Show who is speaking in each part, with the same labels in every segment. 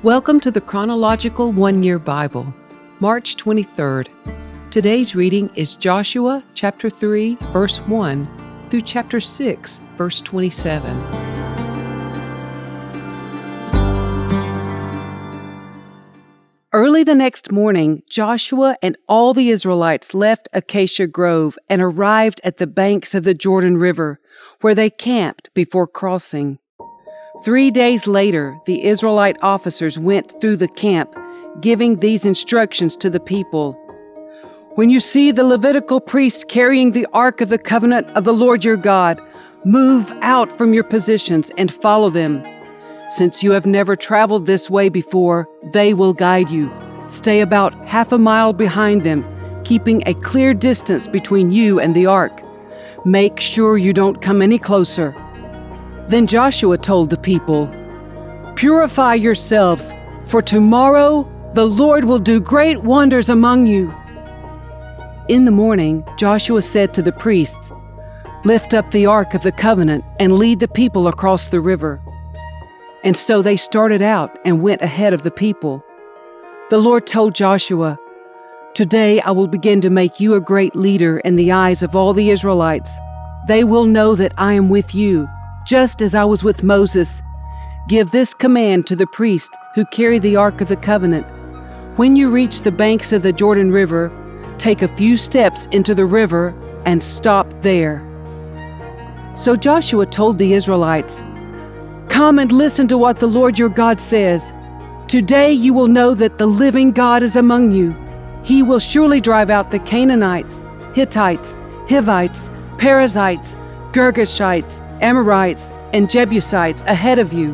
Speaker 1: Welcome to the Chronological One-Year Bible, March 23rd. Today's reading is Joshua chapter 3, verse 1 through chapter 6, verse 27. Early the next morning, Joshua and all the Israelites left Acacia Grove and arrived at the banks of the Jordan River, where they camped before crossing. 3 days later, the Israelite officers went through the camp, giving these instructions to the people. When you see the Levitical priests carrying the Ark of the Covenant of the Lord your God, move out from your positions and follow them. Since you have never traveled this way before, they will guide you. Stay about half a mile behind them, keeping a clear distance between you and the Ark. Make sure you don't come any closer. Then Joshua told the people, "Purify yourselves, for tomorrow the Lord will do great wonders among you." In the morning, Joshua said to the priests, "Lift up the Ark of the Covenant and lead the people across the river." And so they started out and went ahead of the people. The Lord told Joshua, "Today I will begin to make you a great leader in the eyes of all the Israelites. They will know that I am with you, just as I was with Moses. Give this command to the priests who carry the Ark of the Covenant. When you reach the banks of the Jordan River, take a few steps into the river and stop there." So Joshua told the Israelites, "Come and listen to what the Lord your God says. Today you will know that the living God is among you. He will surely drive out the Canaanites, Hittites, Hivites, Perizzites, Girgashites, Amorites, and Jebusites ahead of you.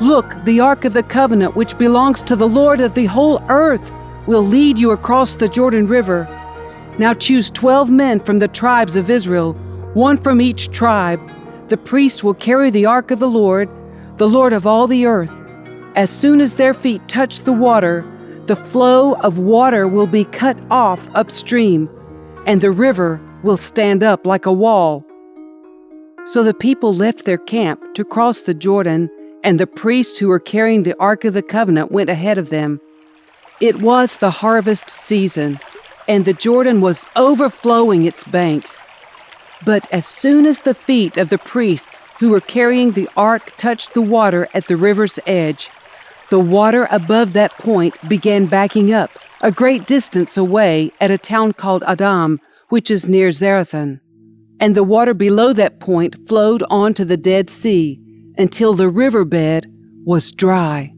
Speaker 1: Look, the Ark of the Covenant, which belongs to the Lord of the whole earth, will lead you across the Jordan River. Now choose 12 men from the tribes of Israel, one from each tribe. The priests will carry the Ark of the Lord of all the earth. As soon as their feet touch the water, the flow of water will be cut off upstream, and the river will stand up like a wall." So the people left their camp to cross the Jordan, and the priests who were carrying the Ark of the Covenant went ahead of them. It was the harvest season, and the Jordan was overflowing its banks. But as soon as the feet of the priests who were carrying the ark touched the water at the river's edge, the water above that point began backing up a great distance away at a town called Adam, which is near Zarethan. And the water below that point flowed on to the Dead Sea until the riverbed was dry.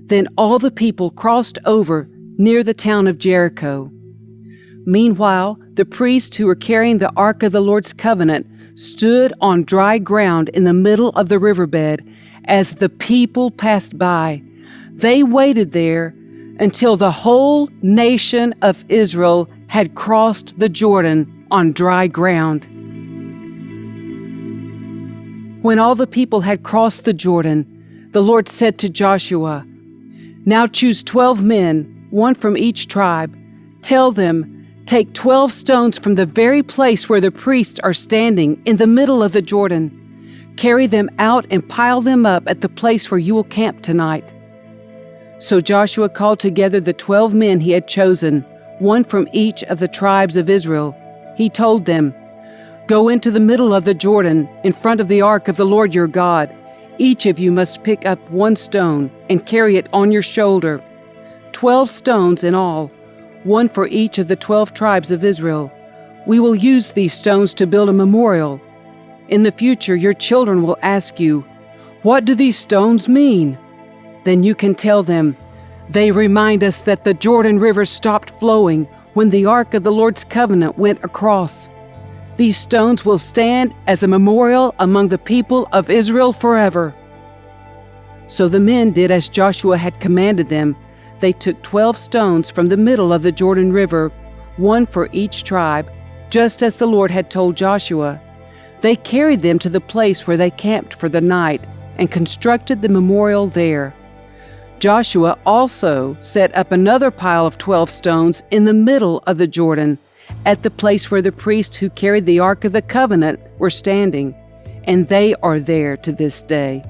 Speaker 1: Then all the people crossed over near the town of Jericho. Meanwhile, the priests who were carrying the Ark of the Lord's Covenant stood on dry ground in the middle of the riverbed as the people passed by. They waited there until the whole nation of Israel had crossed the Jordan on dry ground. When all the people had crossed the Jordan, the Lord said to Joshua, "Now choose 12 men, one from each tribe. Tell them, take 12 stones from the very place where the priests are standing in the middle of the Jordan. Carry them out and pile them up at the place where you will camp tonight." So Joshua called together the 12 men he had chosen, one from each of the tribes of Israel. He told them, "Go into the middle of the Jordan, in front of the Ark of the Lord your God. Each of you must pick up one stone and carry it on your shoulder. 12 stones in all, one for each of the 12 tribes of Israel. We will use these stones to build a memorial. In the future, your children will ask you, 'What do these stones mean?' Then you can tell them, 'They remind us that the Jordan River stopped flowing when the Ark of the Lord's Covenant went across.' These stones will stand as a memorial among the people of Israel forever." So the men did as Joshua had commanded them. They took 12 stones from the middle of the Jordan River, one for each tribe, just as the Lord had told Joshua. They carried them to the place where they camped for the night and constructed the memorial there. Joshua also set up another pile of 12 stones in the middle of the Jordan, at the place where the priests who carried the Ark of the Covenant were standing, and they are there to this day.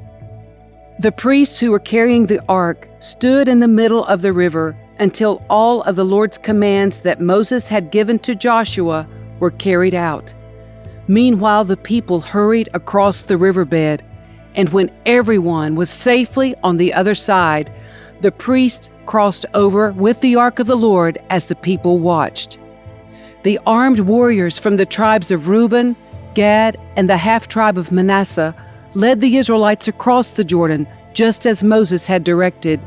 Speaker 1: The priests who were carrying the ark stood in the middle of the river until all of the Lord's commands that Moses had given to Joshua were carried out. Meanwhile, the people hurried across the riverbed, and when everyone was safely on the other side, the priests crossed over with the ark of the Lord as the people watched. The armed warriors from the tribes of Reuben, Gad, and the half-tribe of Manasseh led the Israelites across the Jordan, just as Moses had directed.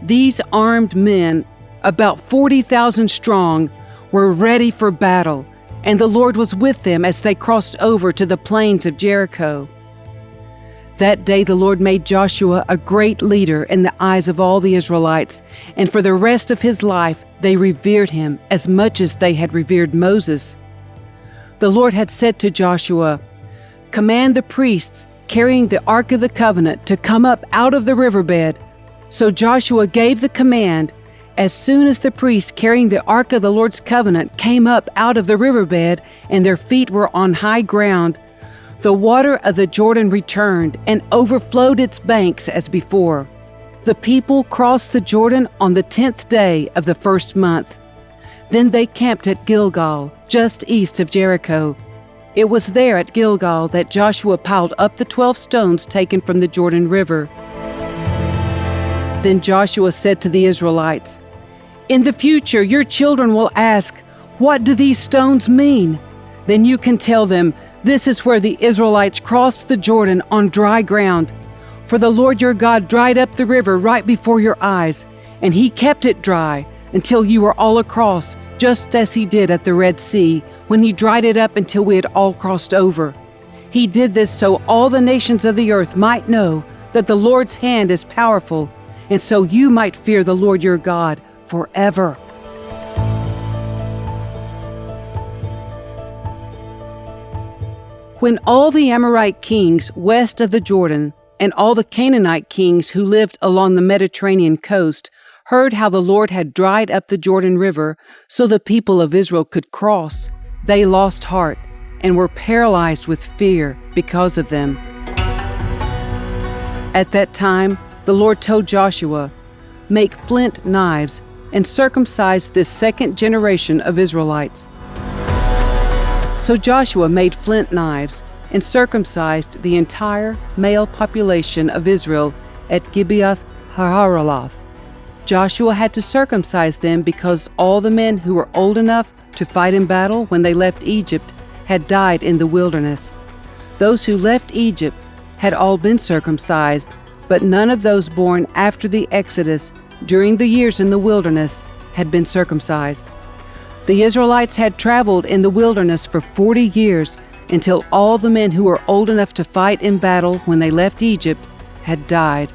Speaker 1: These armed men, about 40,000 strong, were ready for battle, and the Lord was with them as they crossed over to the plains of Jericho. That day the Lord made Joshua a great leader in the eyes of all the Israelites, and for the rest of his life they revered him as much as they had revered Moses. The Lord had said to Joshua, "Command the priests carrying the Ark of the Covenant to come up out of the riverbed." So Joshua gave the command. As soon as the priests carrying the Ark of the Lord's Covenant came up out of the riverbed and their feet were on high ground, the water of the Jordan returned and overflowed its banks as before. The people crossed the Jordan on the 10th day of the first month. Then they camped at Gilgal, just east of Jericho. It was there at Gilgal that Joshua piled up the 12 stones taken from the Jordan River. Then Joshua said to the Israelites, "In the future your children will ask, 'What do these stones mean?' Then you can tell them, 'This is where the Israelites crossed the Jordan on dry ground. For the Lord your God dried up the river right before your eyes, and he kept it dry until you were all across, just as he did at the Red Sea, when he dried it up until we had all crossed over. He did this so all the nations of the earth might know that the Lord's hand is powerful, and so you might fear the Lord your God forever." When all the Amorite kings west of the Jordan and all the Canaanite kings who lived along the Mediterranean coast heard how the Lord had dried up the Jordan River so the people of Israel could cross, they lost heart and were paralyzed with fear because of them. At that time, the Lord told Joshua, "Make flint knives and circumcise this second generation of Israelites." So Joshua made flint knives and circumcised the entire male population of Israel at Gibeath Haaraloth. Joshua had to circumcise them because all the men who were old enough to fight in battle when they left Egypt had died in the wilderness. Those who left Egypt had all been circumcised, but none of those born after the Exodus during the years in the wilderness had been circumcised. The Israelites had traveled in the wilderness for 40 years until all the men who were old enough to fight in battle when they left Egypt had died,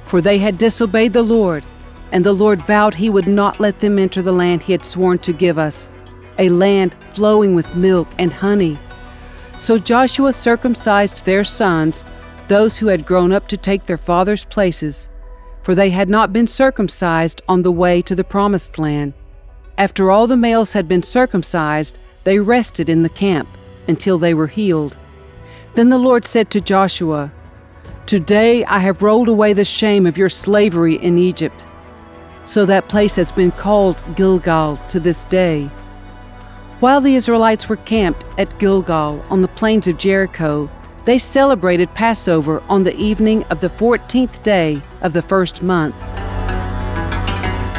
Speaker 1: for they had disobeyed the Lord, and the Lord vowed he would not let them enter the land he had sworn to give us, a land flowing with milk and honey. So Joshua circumcised their sons, those who had grown up to take their fathers' places, for they had not been circumcised on the way to the promised land. After all the males had been circumcised, they rested in the camp until they were healed. Then the Lord said to Joshua, "Today I have rolled away the shame of your slavery in Egypt." So that place has been called Gilgal to this day. While the Israelites were camped at Gilgal on the plains of Jericho, they celebrated Passover on the evening of the 14th day of the first month.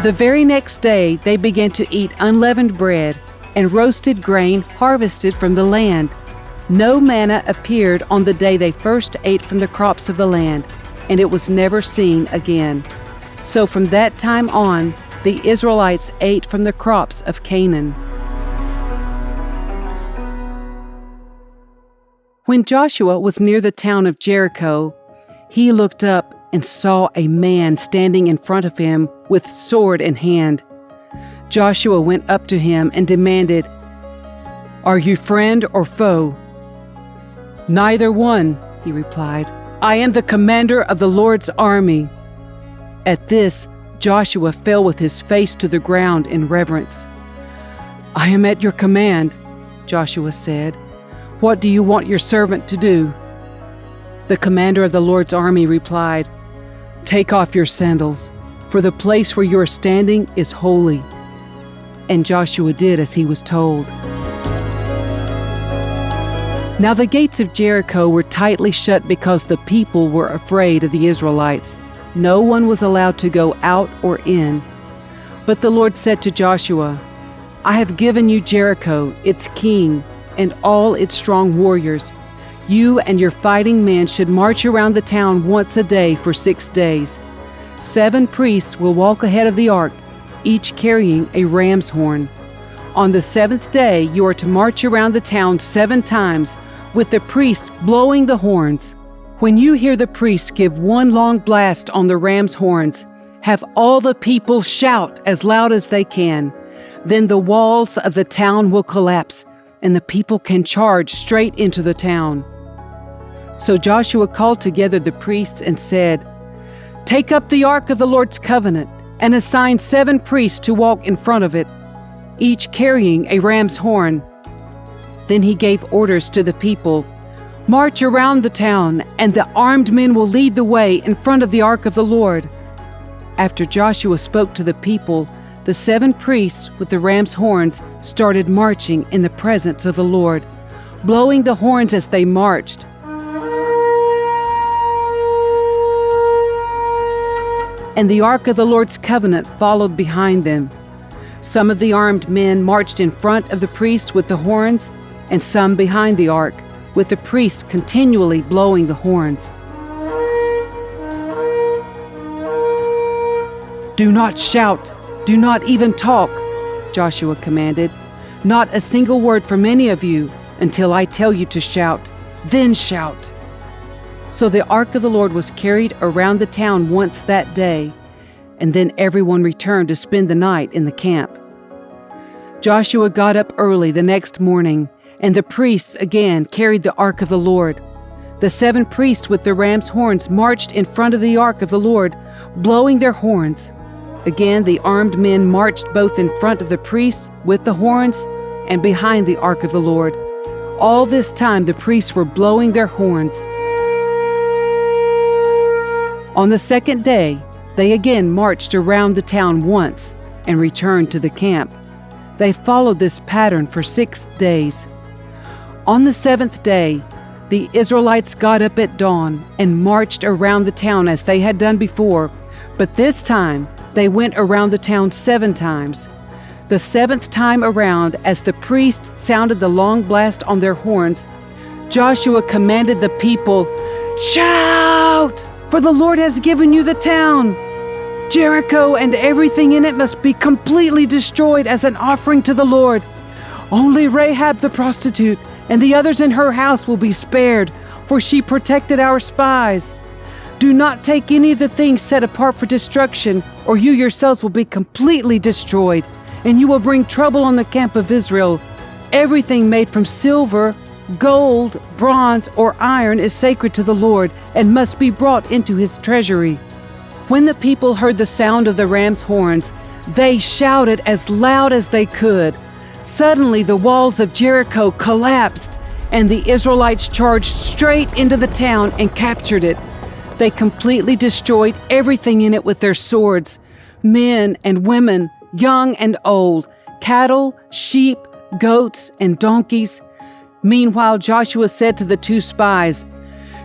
Speaker 1: The very next day they began to eat unleavened bread and roasted grain harvested from the land. No manna appeared on the day they first ate from the crops of the land, and it was never seen again. So from that time on, the Israelites ate from the crops of Canaan. When Joshua was near the town of Jericho, he looked up and saw a man standing in front of him with sword in hand. Joshua went up to him and demanded, "Are you friend or foe?" "Neither one," he replied. "I am the commander of the Lord's army." At this, Joshua fell with his face to the ground in reverence. "I am at your command," Joshua said. "What do you want your servant to do?" The commander of the Lord's army replied, "Take off your sandals, for the place where you are standing is holy." And Joshua did as he was told. Now the gates of Jericho were tightly shut because the people were afraid of the Israelites. No one was allowed to go out or in. But the Lord said to Joshua, "I have given you Jericho, its king, and all its strong warriors. You and your fighting men should march around the town once a day for 6 days. 7 priests will walk ahead of the ark, each carrying a ram's horn. On the 7th day you are to march around the town 7 times, with the priests blowing the horns. When you hear the priests give one long blast on the ram's horns, have all the people shout as loud as they can. Then the walls of the town will collapse, and the people can charge straight into the town." So Joshua called together the priests and said, "Take up the ark of the Lord's covenant, and assign 7 priests to walk in front of it, each carrying a ram's horn." Then he gave orders to the people, "March around the town, and the armed men will lead the way in front of the ark of the Lord." After Joshua spoke to the people, the 7 priests with the ram's horns started marching in the presence of the Lord, blowing the horns as they marched. And the ark of the Lord's covenant followed behind them. Some of the armed men marched in front of the priests with the horns, and some behind the ark, with the priests continually blowing the horns. "Do not shout, do not even talk," Joshua commanded. "Not a single word from any of you until I tell you to shout. Then shout." So the ark of the Lord was carried around the town once that day, and then everyone returned to spend the night in the camp. Joshua got up early the next morning, and the priests again carried the ark of the Lord. The 7 priests with the ram's horns marched in front of the ark of the Lord, blowing their horns. Again, the armed men marched both in front of the priests with the horns and behind the ark of the Lord. All this time the priests were blowing their horns. On the 2nd day, they again marched around the town once and returned to the camp. They followed this pattern for 6 days. On the 7th day, the Israelites got up at dawn and marched around the town as they had done before, but this time they went around the town 7 times. The 7th time around, as the priests sounded the long blast on their horns, Joshua commanded the people, "Shout! For the Lord has given you the town. Jericho and everything in it must be completely destroyed as an offering to the Lord. Only Rahab the prostitute and the others in her house will be spared, for she protected our spies. Do not take any of the things set apart for destruction, or you yourselves will be completely destroyed, and you will bring trouble on the camp of Israel. Everything made from silver, gold, bronze, or iron is sacred to the Lord and must be brought into his treasury." When the people heard the sound of the ram's horns, they shouted as loud as they could. Suddenly the walls of Jericho collapsed, and the Israelites charged straight into the town and captured it. They completely destroyed everything in it with their swords, men and women, young and old, cattle, sheep, goats, and donkeys. Meanwhile, Joshua said to the 2 spies,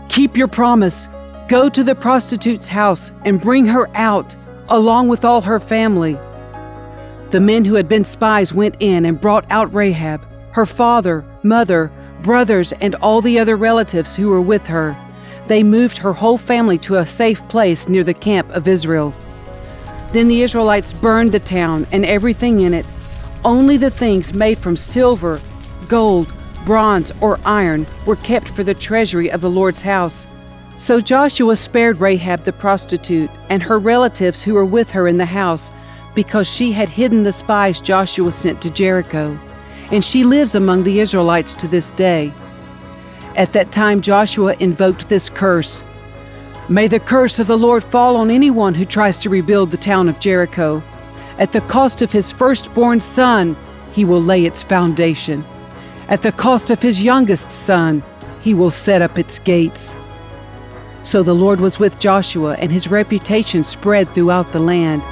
Speaker 1: "Keep your promise. Go to the prostitute's house and bring her out, along with all her family." The men who had been spies went in and brought out Rahab, her father, mother, brothers, and all the other relatives who were with her. They moved her whole family to a safe place near the camp of Israel. Then the Israelites burned the town and everything in it. Only the things made from silver, gold, bronze, or iron were kept for the treasury of the Lord's house. So Joshua spared Rahab the prostitute and her relatives who were with her in the house, because she had hidden the spies Joshua sent to Jericho, and she lives among the Israelites to this day. At that time Joshua invoked this curse: "May the curse of the Lord fall on anyone who tries to rebuild the town of Jericho. At the cost of his firstborn son, he will lay its foundation. At the cost of his youngest son, he will set up its gates." So the Lord was with Joshua, and his reputation spread throughout the land.